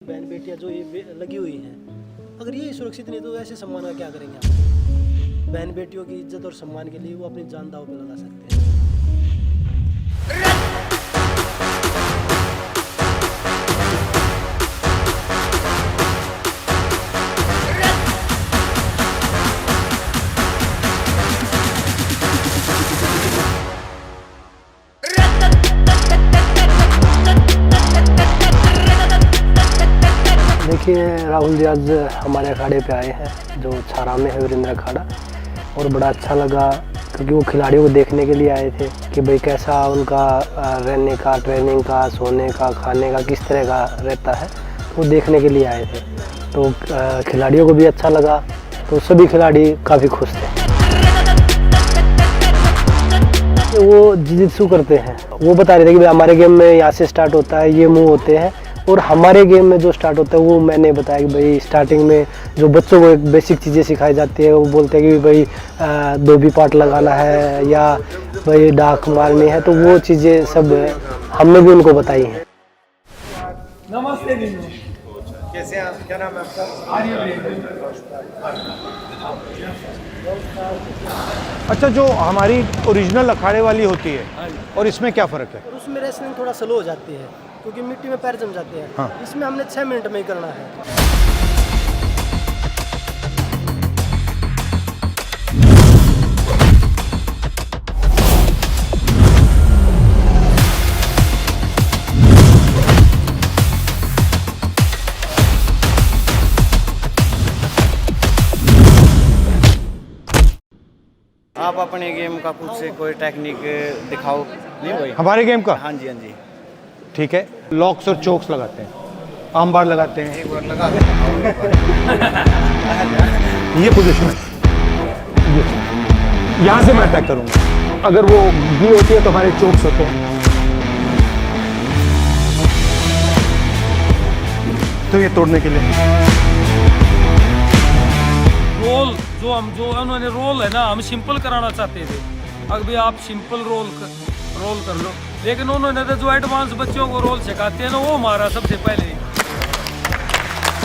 बहन बेटियां जो ये लगी हुई हैं, अगर ये सुरक्षित नहीं तो ऐसे सम्मान का क्या करेंगे आप? बहन बेटियों की इज्जत और सम्मान के लिए वो अपनी जान दांव पे लगा सकते हैं। देखिए, राहुल जी आज हमारे अखाड़े पे आए हैं जो छारा में है, वीरेंद्र अखाड़ा, और बड़ा अच्छा लगा क्योंकि वो खिलाड़ियों को देखने के लिए आए थे कि भाई कैसा उनका रहने का, ट्रेनिंग का, सोने का, खाने का किस तरह का रहता है, तो वो देखने के लिए आए थे। तो खिलाड़ियों को भी अच्छा लगा, तो सभी खिलाड़ी काफ़ी खुश थे। वो जिजित्सु करते हैं, वो बता रहे थे कि भाई हमारे गेम में यहाँ से स्टार्ट होता है, ये मूव होते हैं, और हमारे गेम में जो स्टार्ट होता है वो मैंने बताया कि भाई स्टार्टिंग में जो बच्चों को एक बेसिक चीज़ें सिखाई जाती है, वो बोलते हैं कि भाई धोबी पाट लगाना है या भाई डाक मारनी है, तो वो चीज़ें सब हमने भी उनको बताई हैं। नमस्ते नीनू, कैसे हैं आप? क्या नाम है आपका? अच्छा, जो हमारी ओरिजिनल अखाड़े वाली होती है और इसमें क्या फ़र्क है? और उसमें रेसलिंग थोड़ा स्लो हो जाती है क्योंकि मिट्टी में पैर जम जाते हैं। हाँ। इसमें हमने 6 मिनट में ही करना है। आप अपने गेम का कुछ से कोई टेक्निक दिखाओ। नहीं भाई, हमारे गेम का? हाँ जी हाँ जी। ठीक है, लॉक्स और चोक्स लगाते हैं, आम बार लगाते हैं। एक बार लगा ये पोजीशन है, यहाँ से मैं अटैक करूँगा। अगर वो भी होती है तो हमारे चोक्स होते हैं। तो ये तोड़ने के लिए रोल जो उन्होंने रोल है ना, हम सिंपल कराना चाहते थे। अब भी आप सिंपल रोल कर लो, लेकिन उन्होंने तो जो एडवांस बच्चों को रोल सिखाते हैं ना, वो हमारा सबसे पहले।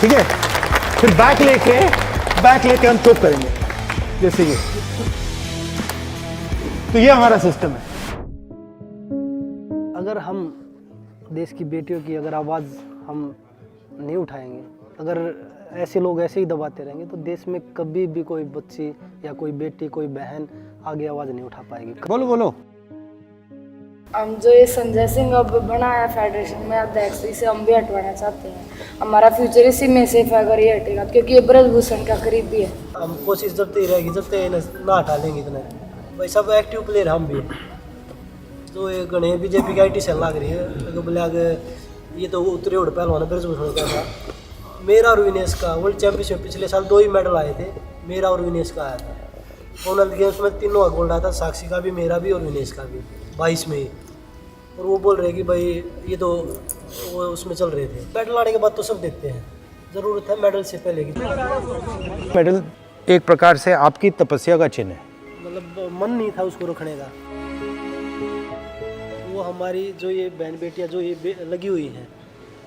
ठीक है, फिर बैक लेके हम चोक करेंगे जैसे ये। तो ये हमारा सिस्टम है। अगर हम देश की बेटियों की अगर आवाज़ हम नहीं उठाएंगे, अगर ऐसे लोग ऐसे ही दबाते रहेंगे, तो देश में कभी भी कोई बच्ची या कोई बेटी, कोई बहन आगे आवाज़ नहीं उठा पाएगी। बोलो। हम जो ये संजय सिंह अब बनाया फेडरेशन में अध्यक्ष, इसे हम भी हटवाना चाहते हैं। हमारा फ्यूचर इसी में सेफ है अगर ये हटेगा, क्योंकि ये ब्रजभूषण का करीबी है। हम कोशिश जब तक रहेगी, जब तक ना हटा लेंगे इतने, भाई सब एक्टिव प्लेयर हम भी। तो ये गणे बीजेपी की IT सेल लग रही है, तो बोले आगे ये तो उतरे उड़ पहलवान है, ब्रजभूषण का था। मेरा और विनेश का वर्ल्ड चैंपियनशिप पिछले साल 2 ही मेडल आए थे, मेरा और विनेश का आया था। कॉमनवेल्थ गेम्स में तीनों का गोल्ड आया था, साक्षी का भी, मेरा भी और विनेश का भी 22 में ही। और वो बोल रहे कि भाई ये तो वो उसमें चल रहे थे। मेडल आने के बाद तो सब देखते हैं, ज़रूरत है मेडल से पहले की। मेडल एक प्रकार से आपकी तपस्या का चिन्ह है। मतलब मन नहीं था उसको रखने का। वो हमारी जो ये बहन बेटियां जो ये लगी हुई हैं,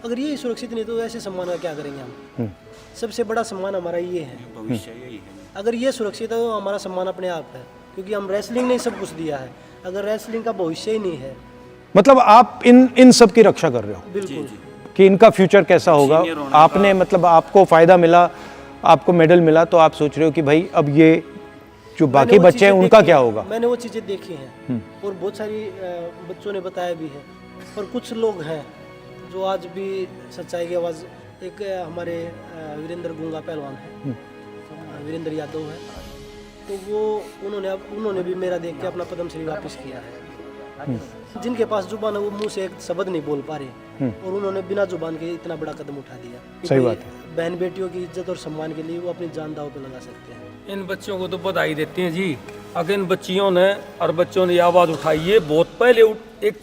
अगर ये सुरक्षित नहीं तो ऐसे सम्मान का क्या करेंगे हम? सबसे बड़ा सम्मान हमारा ये है, भविष्य यही है। अगर ये सुरक्षित है तो हमारा सम्मान अपने आप है, क्योंकि हम रेसलिंग ने सब कुछ दिया है। अगर रेसलिंग का भविष्य ही नहीं है, मतलब आप इन सब की रक्षा कर रहे हो बिल्कुल कि इनका फ्यूचर कैसा होगा। Senior होने आपने मतलब आपको फायदा मिला, आपको मेडल मिला, तो आप सोच रहे हो कि भाई अब ये जो बाकी मैंने वो बच्चे हैं चीज़ें उनका देखी क्या हैं। होगा। मैंने वो चीज़ें देखी हैं और बहुत सारी बच्चों ने बताया भी है। और कुछ लोग हैं जो आज भी सच्चाई की आवाज़, एक हमारे वीरेंद्र गूंगा पहलवान है, वीरेंद्र यादव है, तो वो उन्होंने भी मेरा देख के अपना पद्मश्री वापस किया है। जिनके पास जुबान है वो मुंह से एक शब्द नहीं बोल पा रहे, और उन्होंने बिना जुबान के इतना बड़ा कदम उठा दिया। सही बात है। बहन बेटियों की इज्जत और सम्मान के लिए वो अपनी जान दांव पे लगा सकते हैं। इन बच्चों को तो बधाई देते हैं जी। अगर इन बच्चियों ने और बच्चों ने आवाज़ उठाई, ये बहुत पहले एक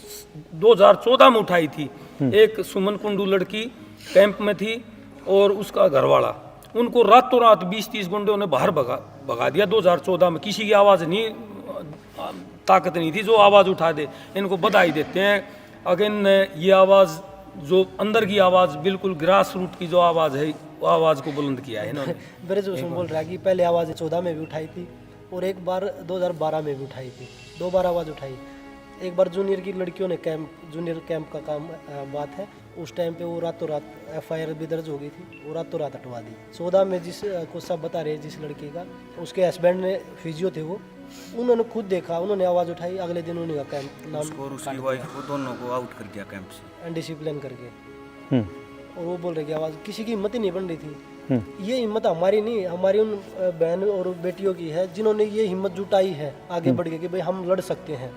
2014 में उठाई थी। एक सुमन कुंडू लड़की कैंप में थी और उसका घरवाला, उनको रातों रात 20-30 गुंडों ने बाहर भगा दिया 2014 में। किसी की आवाज़ नहीं, ताकत नहीं थी जो आवाज़ उठा दे। इनको बधाई देते हैं। अगर ये आवाज़ जो अंदर की आवाज़, बिल्कुल ग्रास रूट की जो आवाज़ है, वो आवाज़ को बुलंद किया है इन्होंने। ब्रजभूषण बोल रहा है कि पहले आवाज़ 14 में भी उठाई थी और एक बार 2012 में भी उठाई थी, 2 बार आवाज़ उठाई। एक बार जूनियर की लड़कियों ने जूनियर कैंप का काम बात है, उस टाइम पे वो रातों रात FIR भी दर्ज हो गई थी, वो रातों रात हटवा दी। 14 में जिस को सब बता रहे हैं, जिस लड़की का, उसके हस्बैंड ने फिजियो थे वो, उन्होंने खुद देखा, उन्होंने आवाज़ उठाई, अगले दिन उन्हीं का कैंप नाम और उसकी वाइफ को दोनों को आउट कर दिया कैंप से अनडिसिप्लिन करके। और वो बोल रहे कि आवाज़ किसी की हिम्मत ही नहीं बन रही थी। ये हिम्मत हमारी नहीं, हमारी उन बहन और बेटियों की है जिन्होंने ये हिम्मत जुटाई है आगे बढ़ के कि भाई हम लड़ सकते हैं।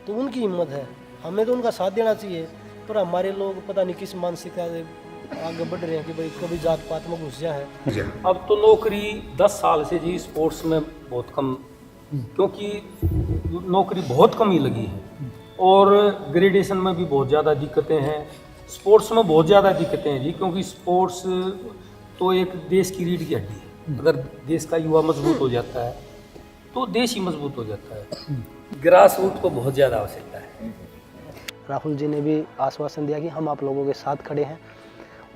तो उनकी हिम्मत है, हमें तो उनका साथ देना चाहिए। पर हमारे लोग पता नहीं किस मानसिकता से आगे बढ़ रहे हैं कि भाई कभी जात पात में घुस गया है। अब तो नौकरी 10 साल से जी स्पोर्ट्स में बहुत कम, क्योंकि नौकरी बहुत कम ही लगी है और ग्रेडेशन में भी बहुत ज़्यादा दिक्कतें हैं, स्पोर्ट्स में बहुत ज़्यादा दिक्कतें हैं जी, क्योंकि स्पोर्ट्स तो एक देश की रीढ़ की हड्डी है। अगर देश का युवा मजबूत हो जाता है तो देश ही मजबूत हो जाता है। ग्रास रूट को बहुत ज़्यादा आवश्यकता है। राहुल जी ने भी आश्वासन दिया कि हम आप लोगों के साथ खड़े हैं,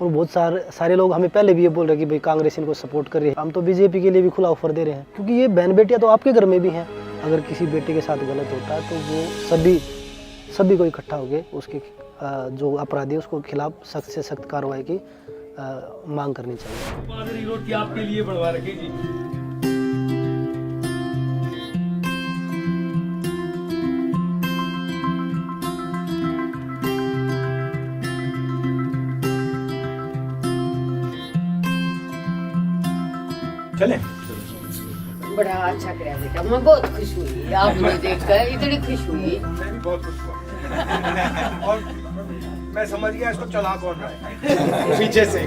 और बहुत सारे लोग हमें पहले भी ये बोल रहे हैं कि भाई कांग्रेस इनको सपोर्ट कर रही है, हम तो बीजेपी के लिए भी खुला ऑफर दे रहे हैं, क्योंकि ये बहन बेटियां तो आपके घर में भी हैं। अगर किसी बेटे के साथ गलत होता है तो वो सभी को इकट्ठा होकर उसके जो अपराधी है उसको खिलाफ सख्त से सख्त कार्रवाई की मांग करनी चाहिए। बाजरी रोटी आपके लिए बनवा रखी जी। चले बड़ा अच्छा कराया बेटा, मैं बहुत खुश हुई आपने देखकर, इतनी खुश हुई। मैं भी बहुत खुश हुआ और मैं समझ गया इसको चला कौन रहा है पीछे से।